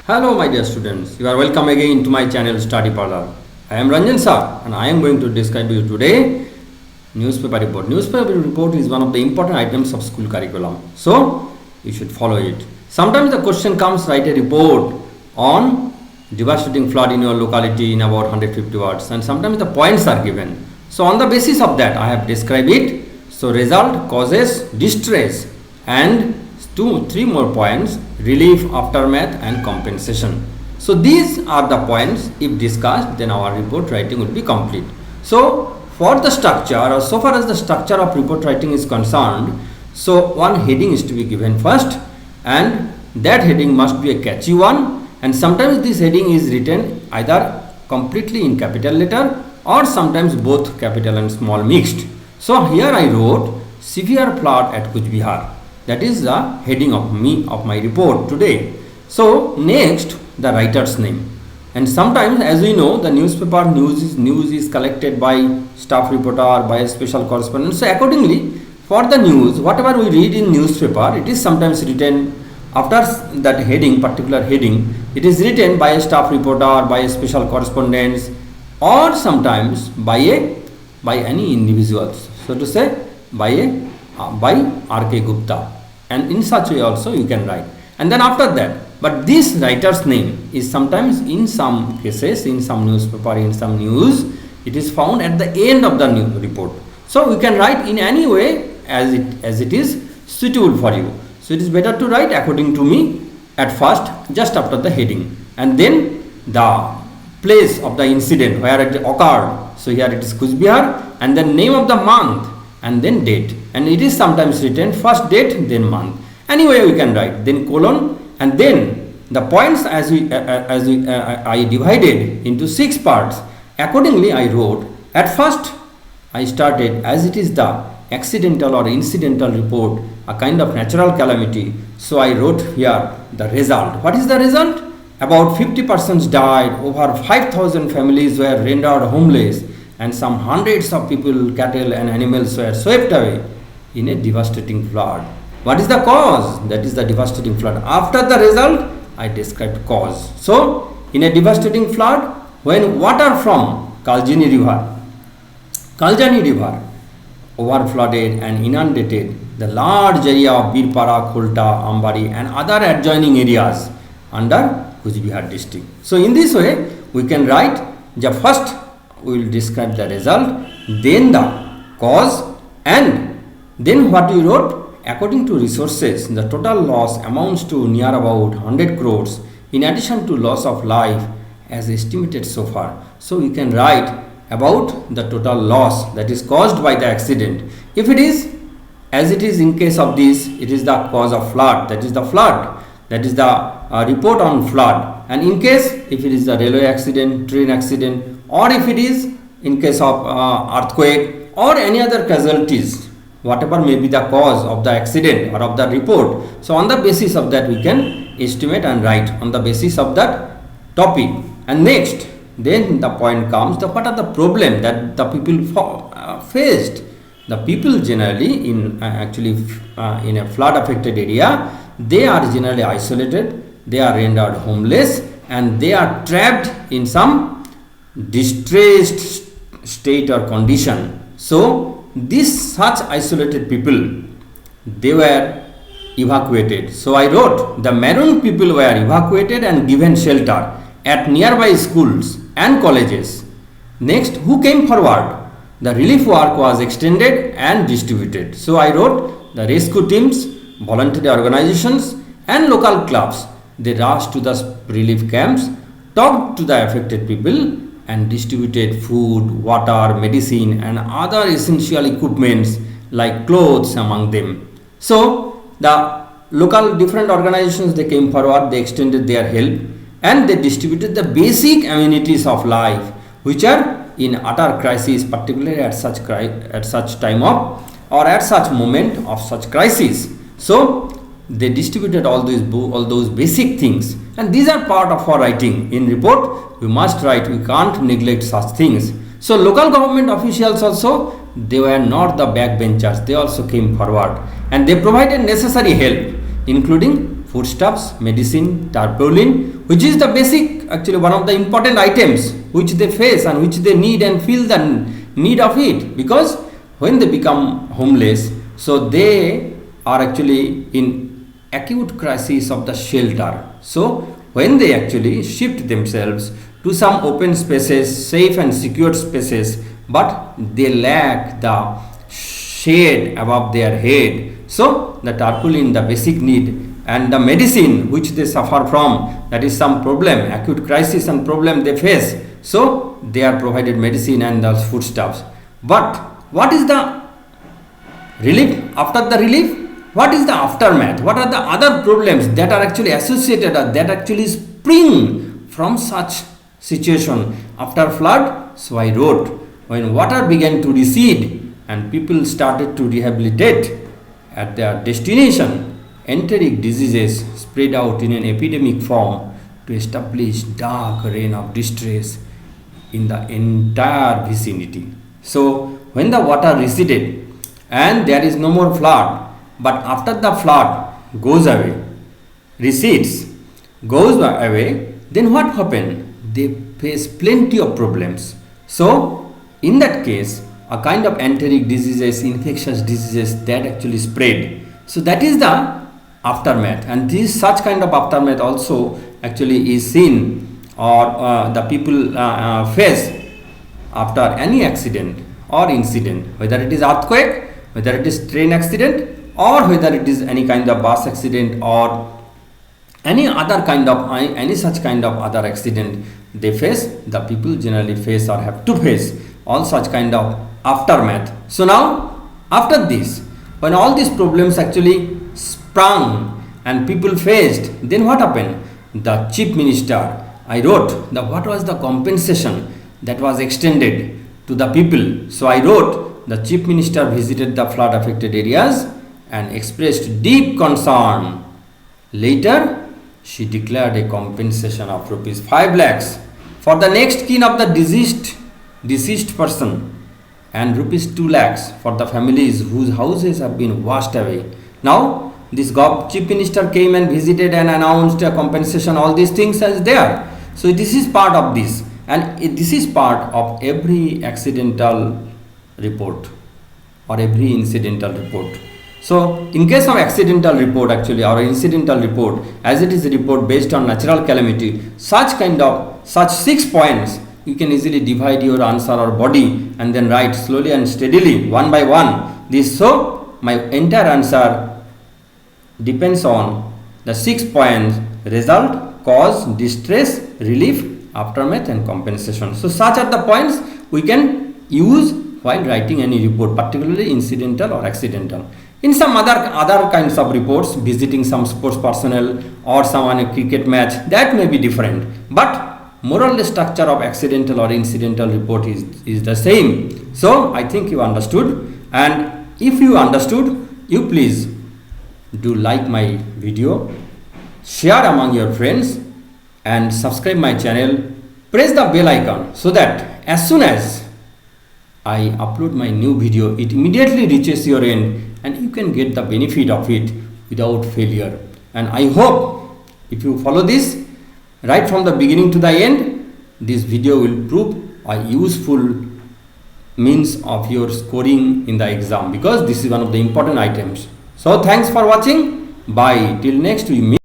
Hello my dear students, you are welcome again to my channel Study Parlor. I am Ranjan sir and I am going to describe to you today newspaper report. Newspaper report is one of the important items of school curriculum. So you should follow it. Sometimes the question comes, write a report on devastating flood in your locality in about 150 words, and sometimes the points are given. So on the basis of that I have described it. So result, causes, distress, and 3 more points: relief, aftermath, and compensation. So these are the points. If discussed, then our report writing will be complete. So for the structure, or so far as the structure of report writing is concerned, so one heading is to be given first, and that heading must be a catchy one, and sometimes this heading is written either completely in capital letter or sometimes both capital and small mixed. So here I wrote severe flood at Kuch Bihar. That is the heading of my report today. So next, the writer's name. And sometimes, as we know, the newspaper news is collected by staff reporter, by a special correspondent. So accordingly, for the news, whatever we read in newspaper, it is sometimes written after that heading, particular heading, it is written by a staff reporter, by a special correspondent, or sometimes by any individuals. So to say, by R.K. Gupta, and in such way also you can write. And then after that, but this writer's name is sometimes, in some cases, in some newspaper, in some news, it is found at the end of the new report. So you can write in any way as it is suitable for you. So it is better to write according to me at first, just after the heading, and then the place of the incident where it occurred. So here it is Kuch Bihar, and then name of the month, and then date, and it is sometimes written first date then month. Anyway we can write, then colon, and then the points I divided into 6 parts. Accordingly I wrote, at first I started as it is the accidental or incidental report, a kind of natural calamity. So I wrote here the result. What is the result? About 50 persons died, over 5,000 families were rendered homeless, and some hundreds of people, cattle and animals were swept away in a devastating flood. What is the cause? That is the devastating flood. After the result, I described cause. So, in a devastating flood, when water from Kaljani river overflooded and inundated the large area of Birpara, Khulta, Ambari and other adjoining areas under Kuch Bihar district. So, in this way, we can write the first we will describe the result, then the cause, and then what we wrote, according to resources, the total loss amounts to near about 100 crores in addition to loss of life as estimated so far. So we can write about the total loss that is caused by the accident. If it is, as it is in case of this, it is the cause of flood, that is the flood, that is the report on flood. And in case, if it is the railway accident, train accident, or if it is in case of earthquake or any other casualties, whatever may be the cause of the accident or of the report. So on the basis of that we can estimate and write on the basis of that topic. And next, then the point comes, what are the problem that the people faced. The people generally in in a flood affected area, they are generally isolated, they are rendered homeless, and they are trapped in some distressed state or condition. So such isolated people, they were evacuated. So I wrote, the maroon people were evacuated and given shelter at nearby schools and colleges. Next, who came forward? The relief work was extended and distributed. So I wrote, the rescue teams, voluntary organizations and local clubs, they rushed to the relief camps, talked to the affected people and distributed food, water, medicine and other essential equipments like clothes among them. So the local different organizations, they came forward, they extended their help and they distributed the basic amenities of life which are in utter crisis, particularly at such time of or at such moment of such crisis. So they distributed all those basic things, and these are part of our writing. In report we must write, we can't neglect such things. So local government officials also, they were not the backbenchers, they also came forward and they provided necessary help including foodstuffs, medicine, tarpaulin, which is the basic, actually one of the important items which they face and which they need and feel the need of it, because when they become homeless, so they are actually in acute crisis of the shelter. So when they actually shift themselves to some open spaces, safe and secure spaces, but they lack the shade above their head, so the tarpaulin, the basic need, and the medicine which they suffer from, that is some problem, acute crisis and problem they face, so they are provided medicine and the foodstuffs. But what is the relief? After the relief, what is the aftermath? What are the other problems that are actually associated or that actually spring from such situation after flood? So I wrote, when water began to recede and people started to rehabilitate at their destination, enteric diseases spread out in an epidemic form to establish dark reign of distress in the entire vicinity. So when the water receded and there is no more flood, but after the flood goes away, recedes, goes away, then what happened? They face plenty of problems. So in that case, a kind of enteric diseases, infectious diseases that actually spread. So that is the aftermath, and this such kind of aftermath also actually is seen or the people face after any accident or incident, whether it is earthquake, whether it is train accident, or whether it is any kind of bus accident or any other kind of any such kind of other accident they face. The people generally face or have to face all such kind of aftermath. So now after this, when all these problems actually sprung and people faced, then what happened? The chief minister, I wrote the what was the compensation that was extended to the people. So I wrote, the chief minister visited the flood affected areas and expressed deep concern. Later she declared a compensation of rupees 5 lakhs for the next kin of the deceased person and rupees 2 lakhs for the families whose houses have been washed away. Now this chief minister came and visited and announced a compensation, all these things as there. So this is part of this, and this is part of every accidental report or every incidental report. So in case of accidental report actually or incidental report, as it is a report based on natural calamity, such 6 points you can easily divide your answer or body and then write slowly and steadily one by one this. So my entire answer depends on the 6 points: result, cause, distress, relief, aftermath and compensation. So such are the points we can use while writing any report, particularly incidental or accidental. In some other kinds of reports, visiting some sports personnel or someone a cricket match, that may be different, but more or less structure of accidental or incidental report is the same. So I think you understood, and if you understood, you please do like my video, share among your friends and subscribe my channel. Press the bell icon so that as soon as I upload my new video, it immediately reaches your end and you can get the benefit of it without failure. And I hope if you follow this right from the beginning to the end, this video will prove a useful means of your scoring in the exam, because this is one of the important items. So thanks for watching. Bye. Till next we meet.